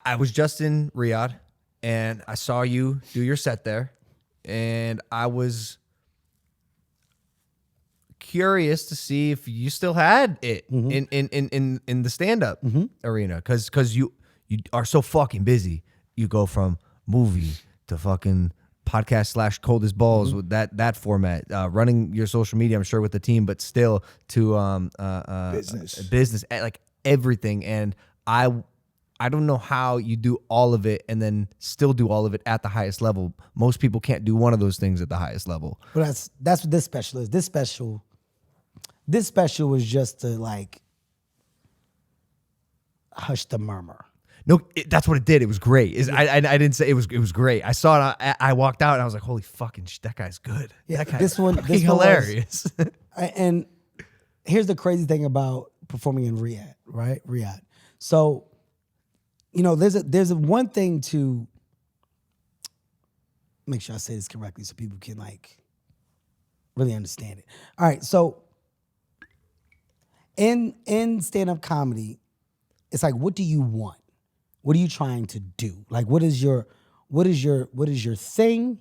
I was just in Riyadh, and I saw you do your set there, and I was curious to see if you still had it in the stand-up arena, because you are so fucking busy. You go from movie to fucking podcast / cold as balls with that format, running your social media, I'm sure, with the team, but still to business, like everything. And I don't know how you do all of it and then still do all of it at the highest level. Most people can't do one of those things at the highest level. Well, that's what this special is. This special was just to like hush the murmur. No, that's what it did. It was great. I didn't say it was great. I saw it. I walked out and I was like, holy fucking shit, that guy's good. Yeah, that guy's this one hilarious. And here's the crazy thing about performing in Riyadh, right? Riyadh. So, you know, there's one thing to make sure I say this correctly so people can like really understand it. All right, so in stand-up comedy, it's like, what do you want? What are you trying to do? Like, what is your thing?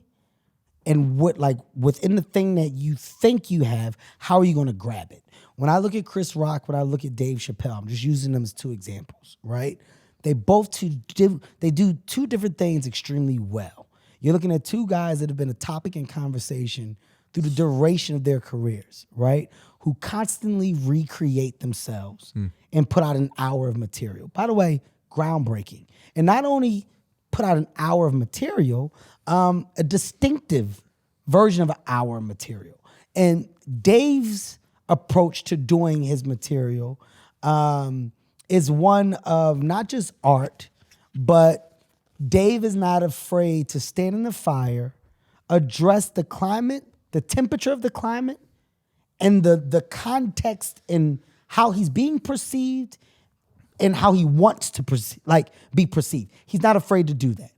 And what, like, within the thing that you think you have, how are you going to grab it? When I look at Chris Rock, when I look at Dave Chappelle, I'm just using them as two examples, right? They both do two different things extremely well. You're looking at two guys that have been a topic in conversation through the duration of their careers, right? Who constantly recreate themselves and put out an hour of material. By the way, groundbreaking. And not only put out an hour of material, a distinctive version of an hour of material. And Dave's approach to doing his material is one of not just art, but Dave is not afraid to stand in the fire, address the climate, the temperature of the climate, and the context in how he's being perceived and how he wants to be perceived. He's not afraid to do that.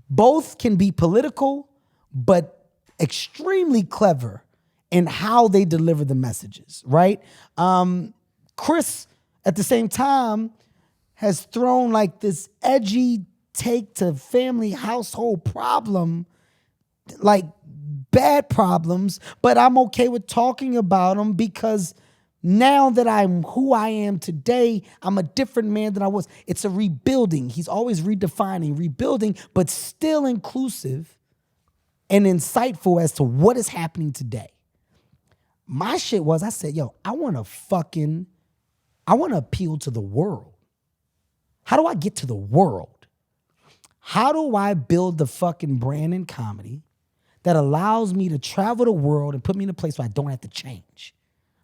Both can be political, but extremely clever in how they deliver the messages, right? Chris, at the same time, has thrown like this edgy take to family household problem, like bad problems, but I'm okay with talking about them because now that I'm who I am today, I'm a different man than I was. It's a rebuilding. He's always redefining, rebuilding, but still inclusive and insightful as to what is happening today. My shit was, I said, yo, I want to appeal to the world. How do I get to the world? How do I build the fucking brand in comedy that allows me to travel the world and put me in a place where I don't have to change?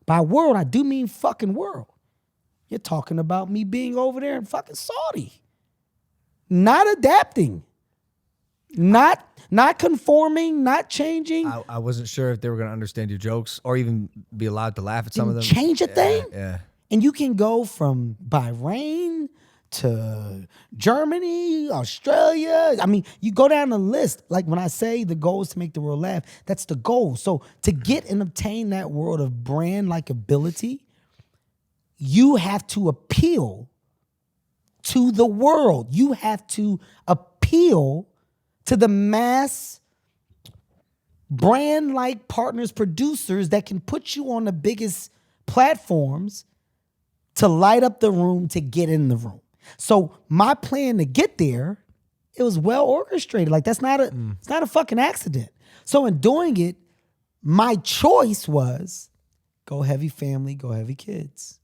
By world, I do mean fucking world. You're talking about me being over there in fucking Saudi. Not adapting. Not conforming, not changing. I wasn't sure if they were going to understand your jokes or even be allowed to laugh at some of them. Change a thing? Yeah. And you can go from Bahrain to Germany, Australia. I mean, you go down the list. Like when I say the goal is to make the world laugh, that's the goal. So to get and obtain that world of brand likability, you have to appeal to the world. You have to appeal to the mass brand-like partners, producers that can put you on the biggest platforms to light up the room, to get in the room. So my plan to get there, it was well orchestrated. Like it's not a fucking accident. So in doing it, my choice was go heavy family, go heavy kids.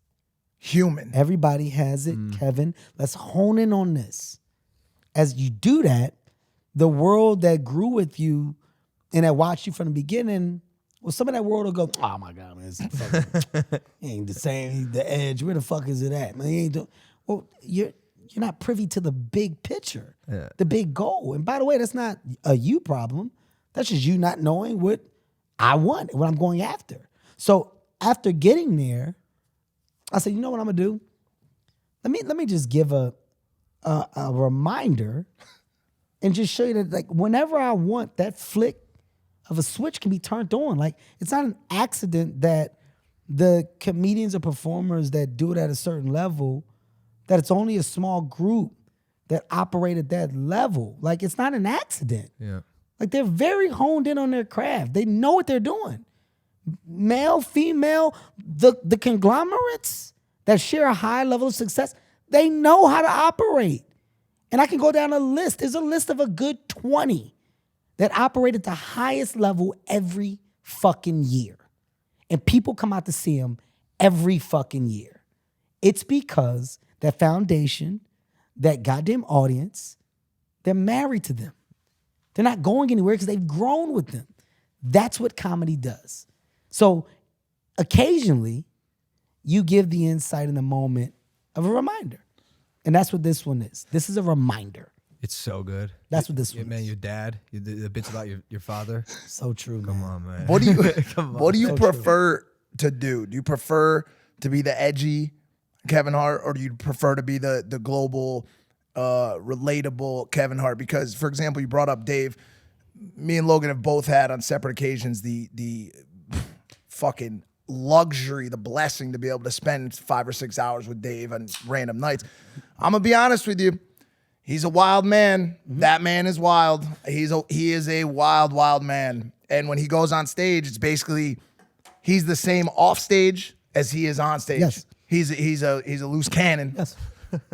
Human. Everybody has it, Kevin. Let's hone in on this. As you do that, the world that grew with you and that watched you from the beginning, well, some of that world will go, oh my God, man, it ain't the same, the edge. Where the fuck is it at? Man, he ain't well, you're not privy to the big picture, the big goal. And by the way, that's not a you problem. That's just you not knowing what I want, what I'm going after. So after getting there, I said, you know what I'm gonna do? Let me just give a reminder and just show you that, like, whenever I want, that flick of a switch can be turned on. Like, it's not an accident that the comedians or performers that do it at a certain level, that it's only a small group that operate at that level. Like, it's not an accident. Yeah. Like, they're very honed in on their craft. They know what they're doing. Male, female, the conglomerates that share a high level of success, they know how to operate. And I can go down a list. There's a list of a good 20 that operate at the highest level every fucking year. And people come out to see them every fucking year. It's because that foundation, that goddamn audience, they're married to them. They're not going anywhere because they've grown with them. That's what comedy does. So occasionally, you give the insight in the moment of a reminder. And that's what this one is. This is a reminder. It's so good. That's what this one man, is. your dad, the bits about your father. So true, man. Come on, man. What do you What do you So prefer to do? Do you prefer to be the edgy Kevin Hart, or do you prefer to be the global, relatable Kevin Hart? Because, for example, you brought up Dave. Me and Logan have both had on separate occasions the fucking luxury, the blessing to be able to spend 5 or 6 hours with Dave on random nights. I'm gonna be honest with you. He's a wild man. That man is wild. He is a wild man. And when he goes on stage, it's basically he's the same off stage as he is on stage. Yes. He's a loose cannon. Yes.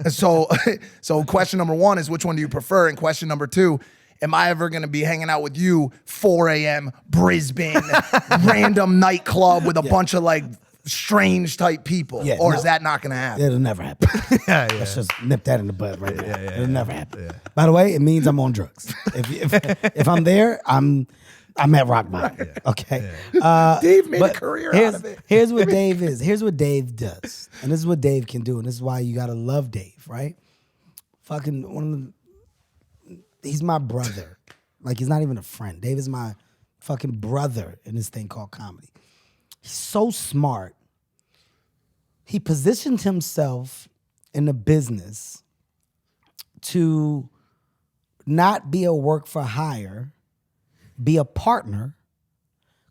So question number 1 is, which one do you prefer? And question number 2, am I ever going to be hanging out with you 4 a.m. Brisbane random nightclub with a bunch of like strange type people? Yeah, or no. is that not going to happen? It'll never happen. Yeah. Let's just nip that in the bud right now. It'll never happen. By the way, it means I'm on drugs. If I'm there, I'm at rock bottom. Okay. Dave made a but career out of it. Here's what Dave is. Here's what Dave does. And this is what Dave can do. And this is why you gotta love Dave, right? Fucking he's my brother. Like, he's not even a friend. Dave is my fucking brother in this thing called comedy. He's so smart. He positioned himself in the business to not be a work for hire, be a partner,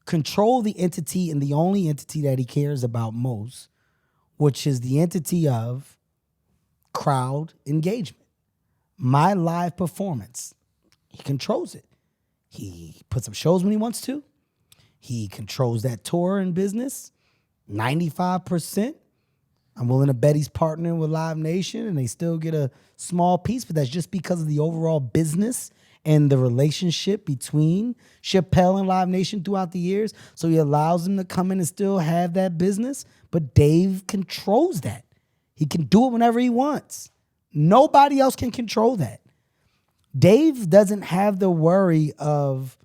control the entity and the only entity that he cares about most, which is the entity of crowd engagement. My live performance, he controls it. He puts up shows when he wants to. He controls that tour in business, 95%. I'm willing to bet he's partnering with Live Nation and they still get a small piece, but that's just because of the overall business and the relationship between Chappelle and Live Nation throughout the years. So he allows them to come in and still have that business, but Dave controls that. He can do it whenever he wants. Nobody else can control that. Dave doesn't have the worry of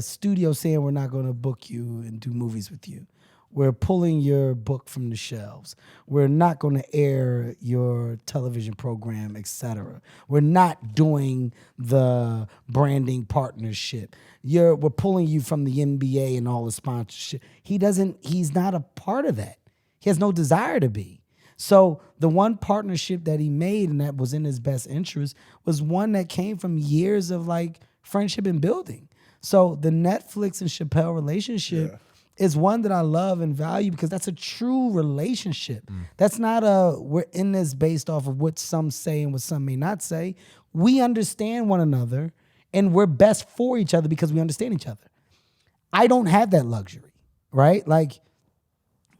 studio saying we're not going to book you and do movies with you. We're pulling your book from the shelves. We're not going to air your television program, etc. We're not doing the branding partnership. We're pulling you from the NBA and all the sponsorship. He's not a part of that. He has no desire to be. So the one partnership that he made and that was in his best interest was one that came from years of like friendship and building. So the Netflix and Chappelle relationship is one that I love and value because that's a true relationship. That's not we're in this based off of what some say and what some may not say. We understand one another and we're best for each other because we understand each other. I don't have that luxury, right? Like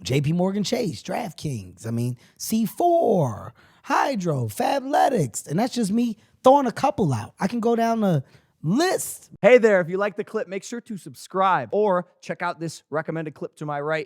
JP Morgan Chase, DraftKings, C4, Hydro, Fabletics, and that's just me throwing a couple out. I can go down the list. Hey there, if you like the clip, make sure to subscribe or check out this recommended clip to my right.